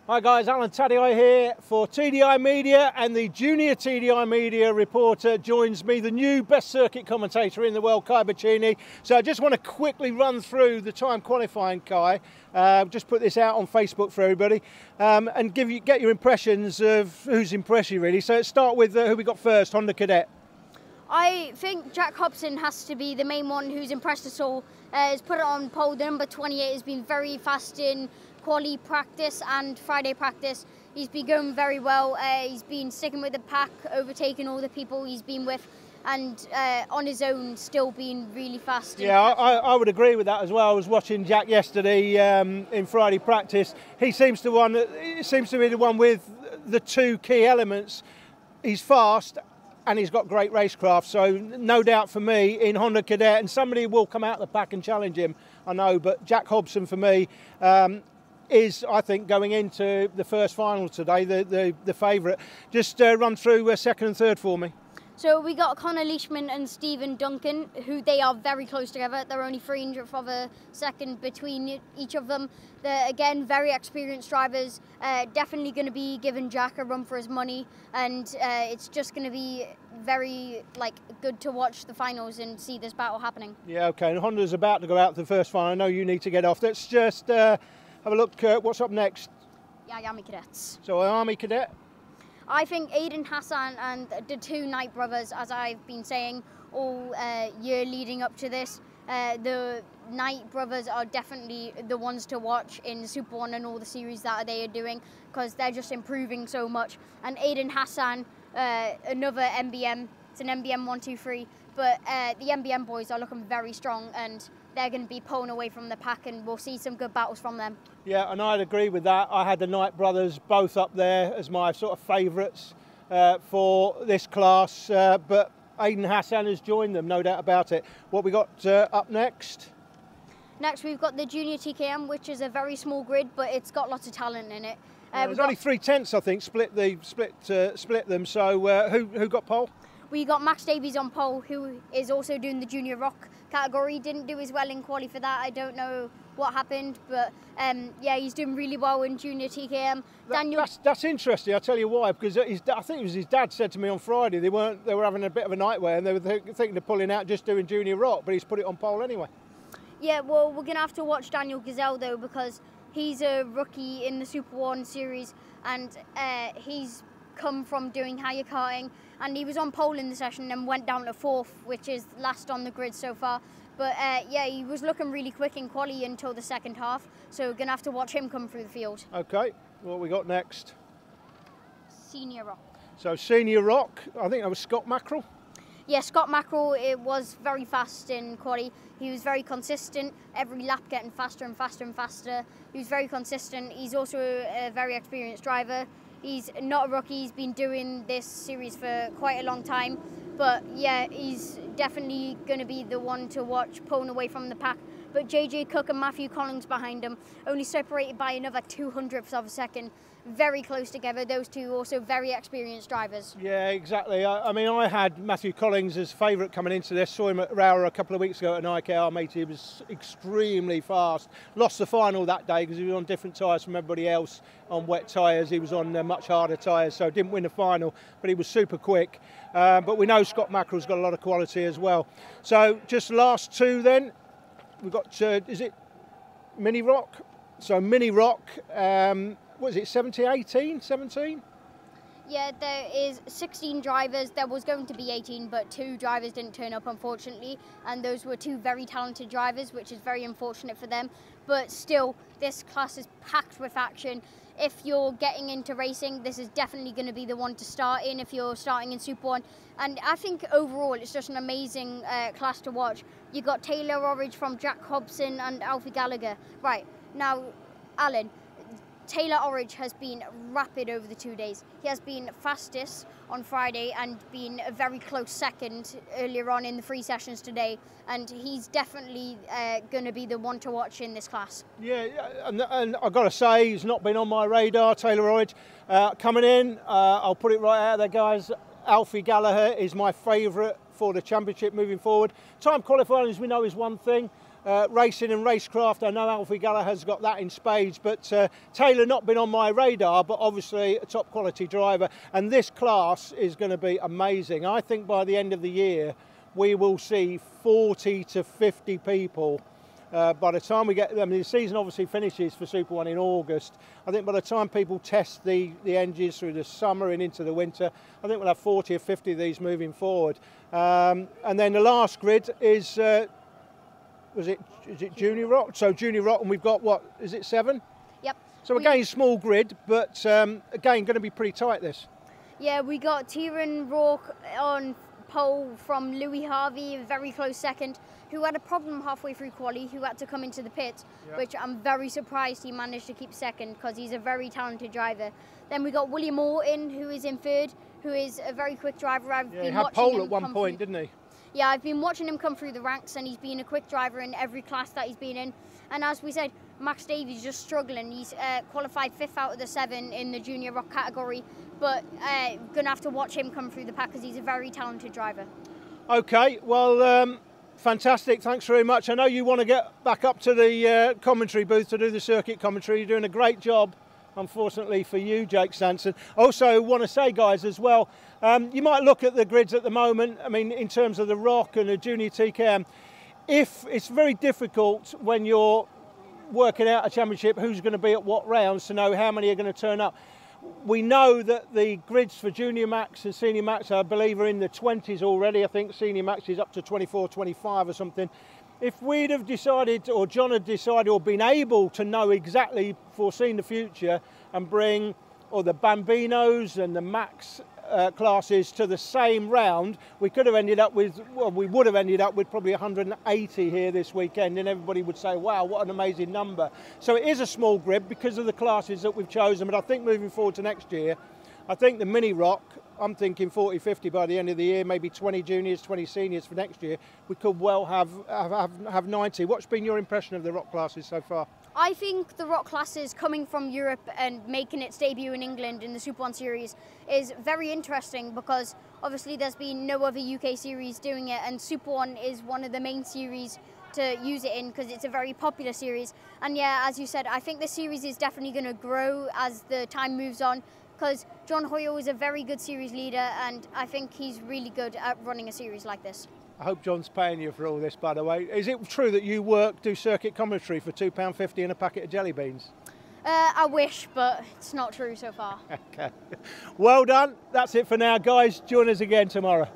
Hi guys, Alan Taddei here for TDI Media, and the junior TDI Media reporter joins me, the new best circuit commentator in the world, Kai Bachini. So I just want to quickly run through the time qualifying, Kai. Just put this out on Facebook for everybody, and get your impressions of who's impressed you really. So let's start with who we got first, Honda Cadet. I think Jack Hobson has to be the main one who's impressed us all. He's put it on pole. The number 28 has been very fast in quali practice and Friday practice. He's been going very well. He's been sticking with the pack, overtaking all the people he's been with, and on his own still being really fast. Yeah, I would agree with that as well. I was watching Jack yesterday in Friday practice. He seems to be the one with the two key elements. He's fast and he's got great racecraft, so no doubt for me in Honda Cadet, and somebody will come out of the pack and challenge him, I know, but Jack Hobson for me is, I think, going into the first final today, the favourite. Just run through second and third for me. So we got Connor Leishman and Stephen Duncan, who they are very close together. They're only 300th of a second between each of them. They're, again, very experienced drivers. Definitely going to be giving Jack a run for his money, and it's just going to be very good to watch the finals and see this battle happening. Yeah, okay. And Honda's about to go out to the first final. I know you need to get off. Let's just have a look. What's up next? Yeah, Army Cadets. So Army Cadet. I think Aiden Hassan and the two Knight brothers, as I've been saying all year leading up to this, the Knight brothers are definitely the ones to watch in Super 1 and all the series that they are doing, because they're just improving so much. And Aiden Hassan, another MBM, it's an MBM 123, but the MBM boys are looking very strong, and they're going to be pulling away from the pack, and we'll see some good battles from them. Yeah, and I'd agree with that. I had the Knight brothers both up there as my sort of favourites for this class, but Aiden Hassan has joined them, no doubt about it. What we got up next? Next we've got the Junior TKM, which is a very small grid, but it's got lots of talent in it. There's only 3 tenths, I think, split them. So who got pole? We got Max Davies on pole, who is also doing the Junior Rock category. Didn't do as well in quali for that. I don't know what happened, but yeah, he's doing really well in Junior TKM. That's interesting. I'll tell you why. Because I think it was his dad said to me on Friday they were having a bit of a nightmare, and they were thinking of pulling out just doing Junior Rock, but he's put it on pole anyway. Yeah, well, we're gonna have to watch Daniel Gazelle though, because he's a rookie in the Super 1 series, and he's come from doing higher karting, and he was on pole in the session and went down to 4th, which is last on the grid so far. But yeah, he was looking really quick in quali until the second half, so we're going to have to watch him come through the field. Okay, what we got next? Senior Rock. So Senior Rock, I think that was Scott Mackerel. Yeah, Scott Mackerel, it was very fast in quali. He was very consistent, every lap getting faster and faster and faster. He was very consistent. He's also a very experienced driver. He's not a rookie, he's been doing this series for quite a long time. But yeah, he's definitely going to be the one to watch, pulling away from the pack. But JJ Cook and Matthew Collins behind him, only separated by another 200ths of a second. Very close together, those two also very experienced drivers. Yeah, exactly. I mean, I had Matthew Collins as favourite coming into this. Saw him at Rower a couple of weeks ago at Nike R80. He was extremely fast. Lost the final that day because he was on different tyres from everybody else on wet tyres. He was on much harder tyres, so didn't win the final, but he was super quick. But we know Scott Mackerel's got a lot of quality as well. So just last two then. We've got, is it Mini Rock? So Mini Rock, what is it, 17? Yeah, there is 16 drivers. There was going to be 18, but 2 drivers didn't turn up, unfortunately. And those were 2 very talented drivers, which is very unfortunate for them. But still, this class is packed with action. If you're getting into racing, this is definitely going to be the one to start in if you're starting in Super 1. And I think overall, it's just an amazing class to watch. You've got Taylor Orridge from Jack Hobson and Alfie Gallagher. Right, now, Alan, Taylor Orridge has been rapid over the 2 days. He has been fastest on Friday and been a very close second earlier on in the 3 sessions today. And he's definitely going to be the one to watch in this class. Yeah, and I've got to say, he's not been on my radar, Taylor Orridge. Coming in, I'll put it right out there, guys. Alfie Gallagher is my favourite for the championship moving forward. Time qualifying, as we know, is one thing. racing and racecraft. I know Alfie Gallagher's got that in spades, but Taylor not been on my radar, but obviously a top quality driver. And this class is going to be amazing. I think by the end of the year, we will see 40 to 50 people. By the time we get, I mean, the season obviously finishes for Super 1 in August. I think by the time people test the engines through the summer and into the winter, I think we'll have 40 or 50 of these moving forward. And then the last grid is, is it Junior Rock? So Junior Rock, and we've got, what, is it 7? Yep. So again, small grid, but again, going to be pretty tight, this. Yeah, we got Tieran Rourke on pole from Louis Harvey, a very close second, who had a problem halfway through quali, who had to come into the pit, which I'm very surprised he managed to keep second because he's a very talented driver. Then we got William Morton, who is in third, who is a very quick driver. He had pole at one point, didn't he? Yeah, I've been watching him come through the ranks, and he's been a quick driver in every class that he's been in. And as we said, Max Davies just struggling. He's qualified 5th out of the 7 in the Junior Rock category, but going to have to watch him come through the pack because he's a very talented driver. Okay, well, fantastic. Thanks very much. I know you want to get back up to the commentary booth to do the circuit commentary. You're doing a great job, unfortunately for you, Jake Sanson. Also want to say, guys, as well, you might look at the grids at the moment, I mean, in terms of the Rock and the Junior TCAM, if it's very difficult when you're working out a championship who's going to be at what rounds to know how many are going to turn up. We know that the grids for Junior Max and Senior Max, I believe, are in the 20s already. I think Senior Max is up to 24, 25 or something. If we'd have decided, or John had decided, or been able to know exactly, foreseen the future, and bring the Bambinos and the Max classes to the same round, we could have ended up with, well, we would have ended up with probably 180 here this weekend, and everybody would say, wow, what an amazing number. So it is a small grid because of the classes that we've chosen, but I think moving forward to next year, I think the Mini Rock, I'm thinking 40, 50 by the end of the year, maybe 20 juniors, 20 seniors for next year. We could well have 90. What's been your impression of the Rock classes so far? I think the Rock classes coming from Europe and making its debut in England in the Super 1 series is very interesting because obviously there's been no other UK series doing it, and Super 1 is one of the main series to use it in because it's a very popular series. And yeah, as you said, I think the series is definitely going to grow as the time moves on, because John Hoyle is a very good series leader, and I think he's really good at running a series like this. I hope John's paying you for all this, by the way. Is it true that you do circuit commentary for £2.50 and a packet of jelly beans? I wish, but it's not true so far. Okay. Well done. That's it for now, guys. Join us again tomorrow.